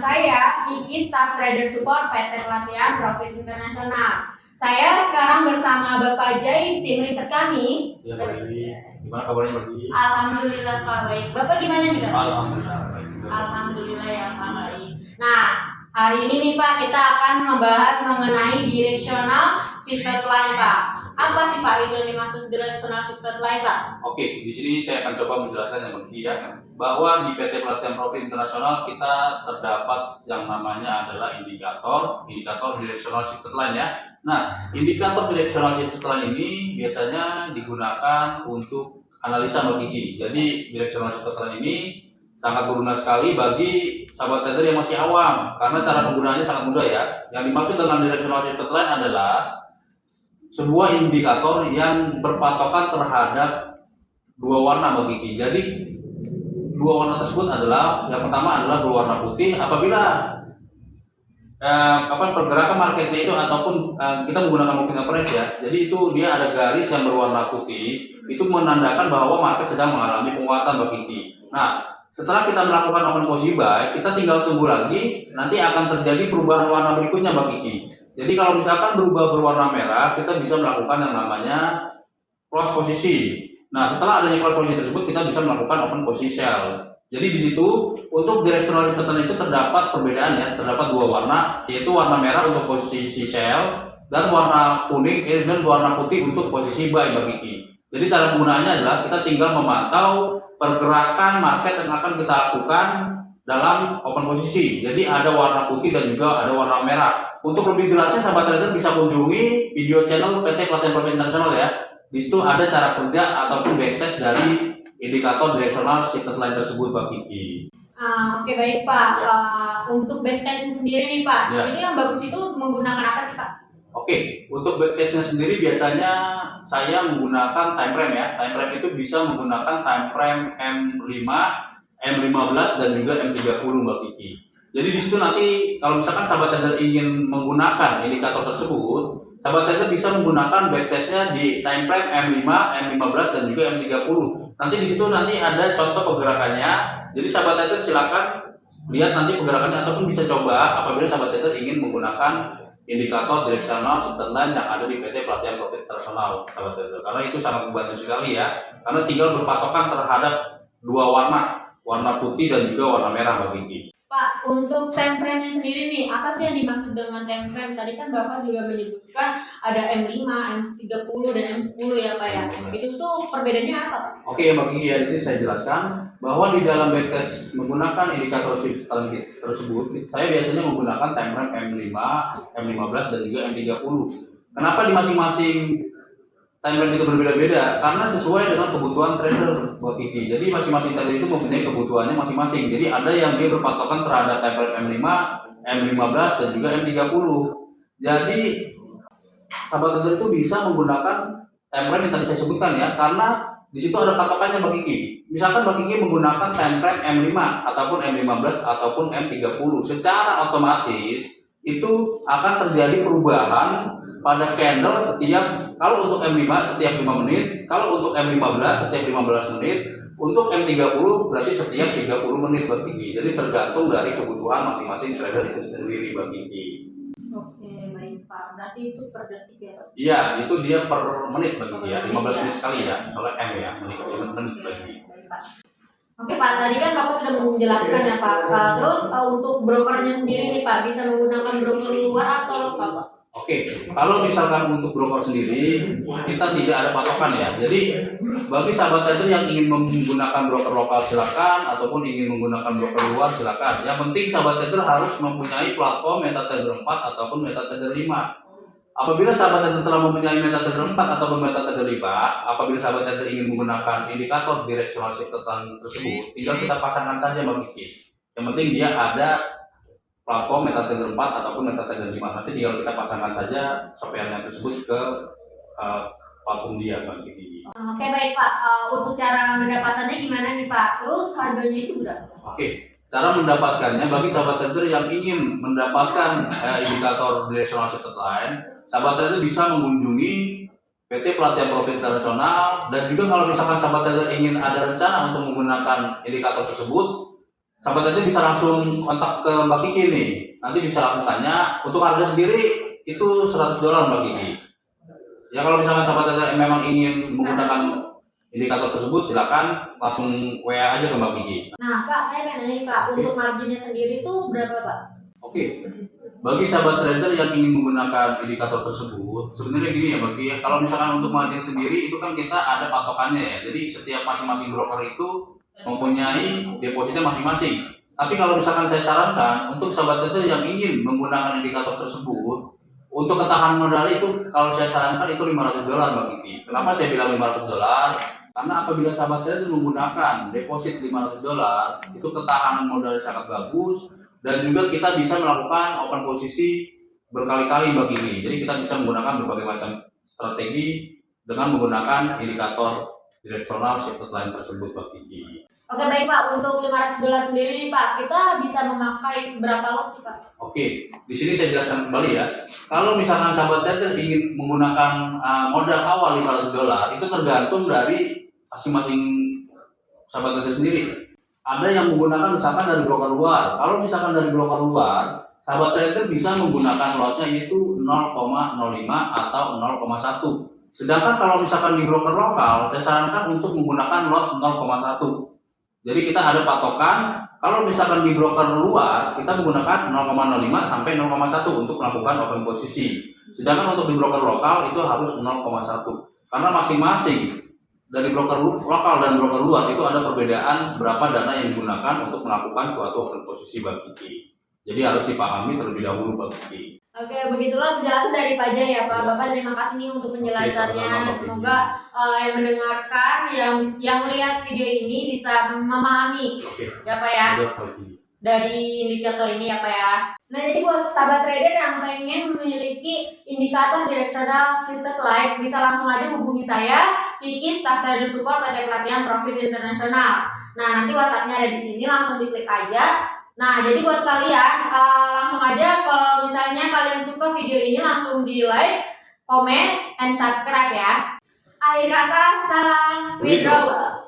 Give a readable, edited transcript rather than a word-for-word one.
saya Iki, Staff Trader Support PT Pelatihan Profit Internasional. Saya sekarang bersama Bapak Jai, tim riset kami. Ya, baik. Gimana kabarnya, Pak? Alhamdulillah Pak baik. Bapak gimana nih Kak? Alhamdulillah baik. Alhamdulillah ya Pak baik. Nah, hari ini nih Pak kita akan membahas mengenai directional shifted line Pak. Apa sih Pak itu yang dimaksud directional shifted line Pak? Oke, di sini saya akan coba menjelaskan yang begini ya, bahwa di PT Pelatihan Profit Internasional kita terdapat yang namanya adalah indikator directional shifted line ya. Nah, indikator directional shifted line ini biasanya digunakan untuk analisa logiki. Jadi directional shifted line ini sangat berguna sekali bagi sahabat trader yang masih awam, karena cara penggunaannya sangat mudah ya. Yang dimaksud dengan directional shifted line adalah sebuah indikator yang berpatokan terhadap dua warna logiki. Jadi dua warna tersebut adalah, yang pertama adalah berwarna putih apabila pergerakan marketnya itu ataupun kita menggunakan moving average ya. Jadi itu dia ada garis yang berwarna putih, itu menandakan bahwa market sedang mengalami penguatan logiki. Nah, setelah kita melakukan open position buy, kita tinggal tunggu lagi, nanti akan terjadi perubahan warna berikutnya logiki. Jadi kalau misalkan berubah berwarna merah, kita bisa melakukan yang namanya close posisi. Nah, setelah adanya close posisi tersebut, kita bisa melakukan open position sell. Jadi di situ untuk directional shifted line itu terdapat perbedaan ya, terdapat dua warna, yaitu warna merah untuk posisi sell dan warna kuning dan warna putih untuk posisi buy bagi. Jadi cara penggunaannya adalah kita tinggal memantau pergerakan market yang akan kita lakukan dalam open posisi. Jadi ada warna putih dan juga ada warna merah. Untuk lebih jelasnya sahabat trader bisa kunjungi video channel PT Pelatihan Profit Internasional ya. Di situ ada cara kerja ataupun backtest dari indikator directional shifted line tersebut Pak Kiki. Oke baik Pak. Untuk backtest sendiri nih Pak, Ya. ini yang bagus itu menggunakan apa sih Pak? Oke, untuk backtestnya sendiri biasanya saya menggunakan time frame ya. Time frame itu bisa menggunakan time frame M5, M15 dan juga M30 Mbak Kiki. Jadi di situ nanti kalau misalkan sahabat trader ingin menggunakan indikator tersebut, sahabat trader bisa menggunakan backtestnya di time frame M5, M15 dan juga M30. Nanti di situ nanti ada contoh pergerakannya. Jadi sahabat trader silakan lihat nanti pergerakannya ataupun bisa coba apabila sahabat trader ingin menggunakan indikator directional shifted line yang ada di PT Pelatihan Profit Internasional sahabat trader. Karena itu sangat membantu sekali ya. Karena tinggal berpatokan terhadap dua warna putih dan juga warna merah Mbak Vicky. Pak, untuk time frame-nya sendiri nih, apa sih yang dimaksud dengan time frame? Tadi kan Bapak juga menyebutkan ada M5, M30 dan M10 ya Pak ya. Itu tuh perbedaannya apa Pak? Oke Mbak Vicky, ya di sini saya jelaskan bahwa di dalam backtest menggunakan indikator shifted line tersebut, saya biasanya menggunakan time frame M5, M15 dan juga M30. Kenapa di masing-masing time frame itu berbeda-beda? Karena sesuai dengan kebutuhan trader Mbak Kiki. Jadi masing-masing trader itu mempunyai kebutuhannya masing-masing. Jadi ada yang dia berpatokan terhadap time frame M5, M15 dan juga M30. Jadi sahabat trader itu bisa menggunakan time frame yang tadi saya sebutkan ya, karena di situ ada patokannya Mbak Kiki. Misalkan Mbak Kiki menggunakan time frame M5 ataupun M15 ataupun M30, secara otomatis itu akan terjadi perubahan pada candle kalau untuk M5 setiap 5 menit, kalau untuk M15 setiap 15 menit, untuk M30 berarti setiap 30 menit Mbak Kiki. Jadi tergantung dari kebutuhan masing-masing trader itu sendiri Mbak Kiki. Oke, baik Pak. Berarti itu per detik ya Pak? Iya, itu dia per menit Mbak Kiki ya, 15 menit Ya. sekali ya, soalnya M ya, menit Mbak Kiki. Baik Pak. Oke Pak, tadi kan Bapak sudah menjelaskan ya Pak. Terus untuk brokernya sendiri nih Pak, bisa menggunakan broker luar atau apa Pak? Oke, kalau misalkan untuk broker sendiri kita tidak ada patokan ya. Jadi bagi sahabat trader yang ingin menggunakan broker lokal silakan ataupun ingin menggunakan broker luar silakan. Yang penting sahabat trader harus mempunyai platform MetaTrader 4 ataupun MetaTrader 5. Apabila sahabat trader telah mempunyai MetaTrader 4 ataupun MetaTrader 5, apabila sahabat trader ingin menggunakan indikator directional shifted line tersebut, tinggal kita pasangkan saja Mbak Kiki. Yang penting dia ada platform MetaTrader 4 ataupun MetaTrader 5. Nanti tinggal kita pasangkan saja software-nya tersebut ke platform dia Mbak Kiki. Oke baik Pak. Untuk cara mendapatkannya gimana nih Pak? Terus harganya itu berapa? Oke, cara mendapatkannya bagi sahabat trader yang ingin mendapatkan indikator directional shifted line, sahabat trader bisa mengunjungi PT Pelatihan Profit Internasional. Dan juga kalau misalkan sahabat trader ingin ada rencana untuk menggunakan indikator tersebut, sahabat trader bisa langsung kontak ke Mbak Kiki nih. Nanti bisa langsung tanya. Untuk harga sendiri itu $100 Mbak Kiki. Ya kalau misalkan sahabat trader memang ingin menggunakan indikator tersebut, silakan langsung WA aja ke Mbak Kiki. Nah Pak, saya pengen nanya nih Pak, untuk marginnya sendiri itu berapa Pak? Oke. Bagi sahabat trader yang ingin menggunakan indikator tersebut, sebenarnya gini ya bagi kalau misalkan untuk margin sendiri itu kan kita ada patokannya ya. Jadi setiap masing-masing broker itu mempunyai depositnya masing-masing. Tapi kalau misalkan saya sarankan untuk sahabat trader yang ingin menggunakan indikator tersebut, untuk ketahanan modal itu kalau saya sarankan itu $500 Mbak Kiki. Kenapa saya bilang $500? Karena apabila sahabat trader menggunakan deposit $500, itu ketahanan modalnya sangat bagus. Dan juga kita bisa melakukan open posisi berkali-kali Mbak Kiki. Jadi kita bisa menggunakan berbagai macam strategi dengan menggunakan indikator direksional shifted line tersebut Mbak Kiki. Oke baik Pak, untuk $500 sendiri nih Pak, kita bisa memakai berapa lot sih Pak? Oke, di sini saya jelaskan kembali ya. Kalau misalkan sahabat trader ingin menggunakan modal awal $500, itu tergantung dari masing-masing sahabat trader sendiri. Ada yang menggunakan misalkan dari broker luar. Kalau misalkan dari broker luar, sahabat trader bisa menggunakan lotnya yaitu 0,05 atau 0,1. Sedangkan kalau misalkan di broker lokal, saya sarankan untuk menggunakan lot 0,1. Jadi kita ada patokan. Kalau misalkan di broker luar, kita menggunakan 0,05 sampai 0,1 untuk melakukan open posisi. Sedangkan untuk di broker lokal itu harus 0,1. Karena masing-masing dari broker lokal dan broker luar itu ada perbedaan berapa dana yang digunakan untuk melakukan suatu open posisi Mbak Kiki. Jadi harus dipahami terlebih dahulu Mbak Kiki. Oke, begitulah penjelasan dari Pak Jaya ya Pak. Bapak terima kasih nih untuk penjelasannya. Semoga yang mendengarkan, yang melihat video ini bisa memahami ya Pak ya. Dari indikator ini ya Pak ya. Nah jadi buat sahabat trader yang pengen memiliki indikator direksional shifted line, bisa langsung aja hubungi saya, Kiki, Staff Trader Support PT Pelatihan Profit Internasional. Nah nanti WhatsApp-nya ada di sini, langsung diklik aja. Nah jadi buat kalian langsung aja kalau misalnya kalian suka video ini langsung di like, comment, and subscribe ya. Akhir kata, salam withdrawal.